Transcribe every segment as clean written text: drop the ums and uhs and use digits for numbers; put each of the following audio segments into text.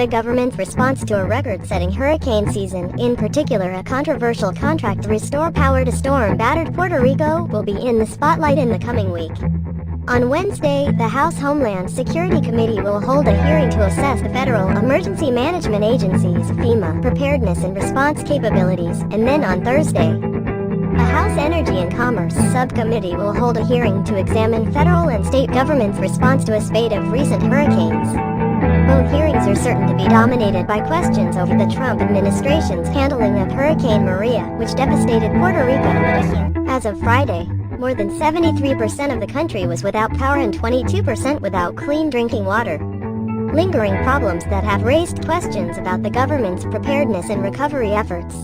the government's response to a record-setting hurricane season, in particular a controversial contract to restore power to storm-battered Puerto Rico, will be in the spotlight in the coming week. On Wednesday, the House Homeland Security Committee will hold a hearing to assess the Federal Emergency Management Agency's FEMA preparedness and response capabilities, and then on Thursday, the House Energy and Commerce Subcommittee will hold a hearing to examine federal and state governments' response to a spate of recent hurricanes. Both hearings are certain to be dominated by questions over the Trump administration's handling of Hurricane Maria, which devastated Puerto Rico. As of Friday, more than 73% of the country was without power and 22% without clean drinking water. Lingering problems that have raised questions about the government's preparedness and recovery efforts.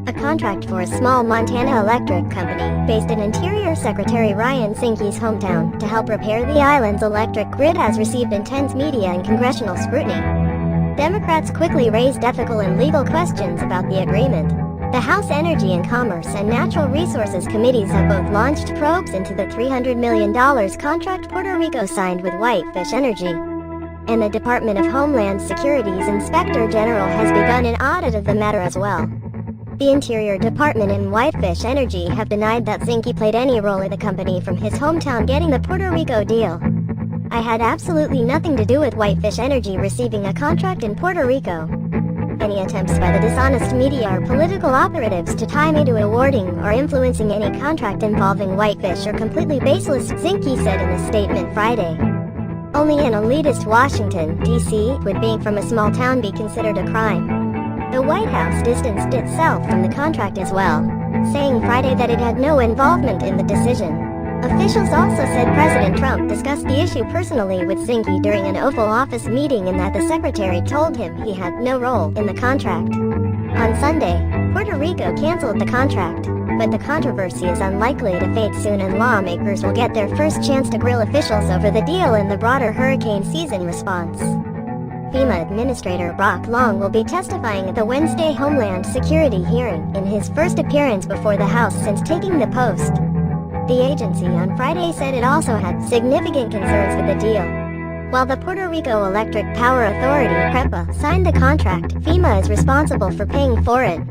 A contract for a small Montana electric company, based in Interior Secretary Ryan Zinke's hometown, to help repair the island's electric grid has received intense media and congressional scrutiny. Democrats quickly raised ethical and legal questions about the agreement. The House Energy and Commerce and Natural Resources Committees have both launched probes into the $300 million contract Puerto Rico signed with Whitefish Energy. And the Department of Homeland Security's Inspector General has begun an audit of the matter as well. The Interior Department and Whitefish Energy have denied that Zinke played any role in the company from his hometown getting the Puerto Rico deal. "I had absolutely nothing to do with Whitefish Energy receiving a contract in Puerto Rico. Any attempts by the dishonest media or political operatives to tie me to awarding or influencing any contract involving Whitefish are completely baseless," Zinke said in a statement Friday. Only in elitist Washington, D.C., would being from a small town be considered a crime. The White House distanced itself from the contract as well, saying Friday that it had no involvement in the decision. Officials also said President Trump discussed the issue personally with Zinke during an Oval Office meeting and that the secretary told him he had no role in the contract. On Sunday, Puerto Rico canceled the contract, but the controversy is unlikely to fade soon and lawmakers will get their first chance to grill officials over the deal in the broader hurricane season response. FEMA Administrator Brock Long will be testifying at the Wednesday Homeland Security hearing, in his first appearance before the House since taking the post. The agency on Friday said it also had significant concerns with the deal. While the Puerto Rico Electric Power Authority, PREPA, signed the contract, FEMA is responsible for paying for it.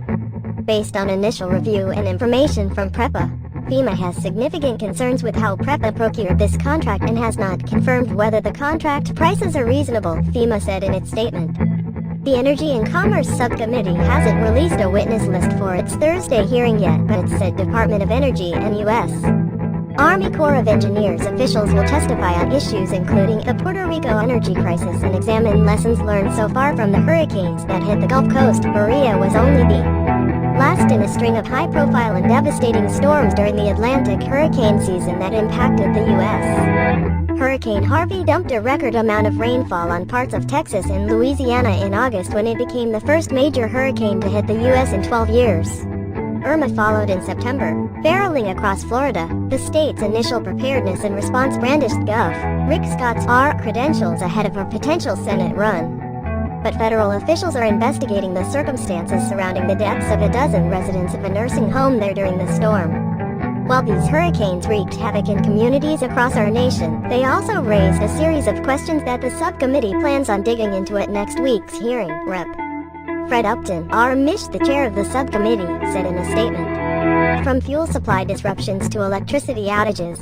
Based on initial review and information from PREPA, FEMA has significant concerns with how PREPA procured this contract and has not confirmed whether the contract prices are reasonable, FEMA said in its statement. The Energy and Commerce Subcommittee hasn't released a witness list for its Thursday hearing yet, but it said Department of Energy and U.S. Army Corps of Engineers officials will testify on issues including the Puerto Rico energy crisis and examine lessons learned so far from the hurricanes that hit the Gulf Coast. Maria was only the last in a string of high-profile and devastating storms during the Atlantic hurricane season that impacted the U.S. Hurricane Harvey dumped a record amount of rainfall on parts of Texas and Louisiana in August when it became the first major hurricane to hit the U.S. in 12 years. Irma followed in September, barreling across Florida. The state's initial preparedness and response brandished Gov. Rick Scott's credentials ahead of a potential Senate run. But federal officials are investigating the circumstances surrounding the deaths of a dozen residents of a nursing home there during the storm. While these hurricanes wreaked havoc in communities across our nation, they also raised a series of questions that the subcommittee plans on digging into at next week's hearing. Rep. Fred Upton, Mish, the chair of the subcommittee, said in a statement. From fuel supply disruptions to electricity outages,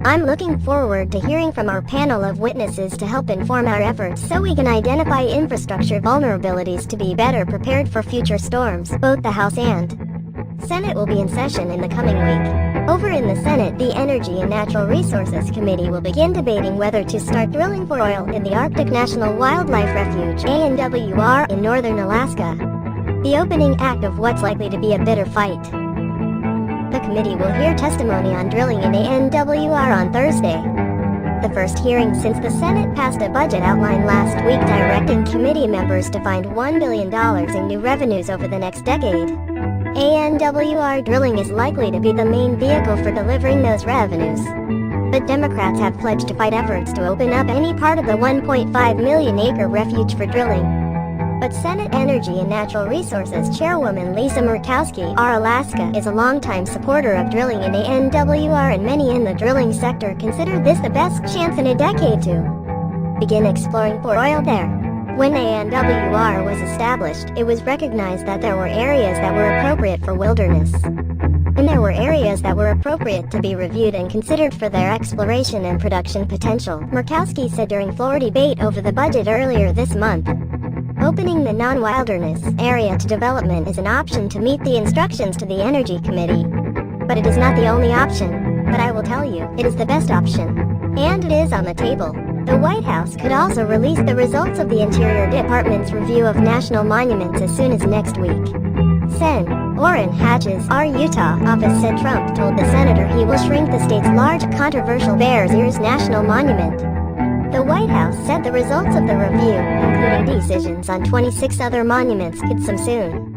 I'm looking forward to hearing from our panel of witnesses to help inform our efforts so we can identify infrastructure vulnerabilities to be better prepared for future storms. Both the House and Senate will be in session in the coming week. Over in the Senate, the Energy and Natural Resources Committee will begin debating whether to start drilling for oil in the Arctic National Wildlife Refuge (ANWR) in northern Alaska, the opening act of what's likely to be a bitter fight. The committee will hear testimony on drilling in ANWR on Thursday, the first hearing since the Senate passed a budget outline last week directing committee members to find $1 billion in new revenues over the next decade. ANWR drilling is likely to be the main vehicle for delivering those revenues. But Democrats have pledged to fight efforts to open up any part of the 1.5 million acre refuge for drilling. But Senate Energy and Natural Resources Chairwoman Lisa Murkowski, Alaska, is a longtime supporter of drilling in ANWR, and many in the drilling sector consider this the best chance in a decade to begin exploring for oil there. When ANWR was established, it was recognized that there were areas that were appropriate for wilderness, and there were areas that were appropriate to be reviewed and considered for their exploration and production potential, Murkowski said during floor debate over the budget earlier this month. Opening the non-wilderness area to development is an option to meet the instructions to the Energy Committee. But it is not the only option. But I will tell you, it is the best option. And it is on the table. The White House could also release the results of the Interior Department's review of national monuments as soon as next week. Sen. Orrin Hatch's our Utah office said Trump told the senator he will shrink the state's large, controversial Bears Ears National Monument. The White House said the results of the review, including decisions on 26 other monuments, could come soon.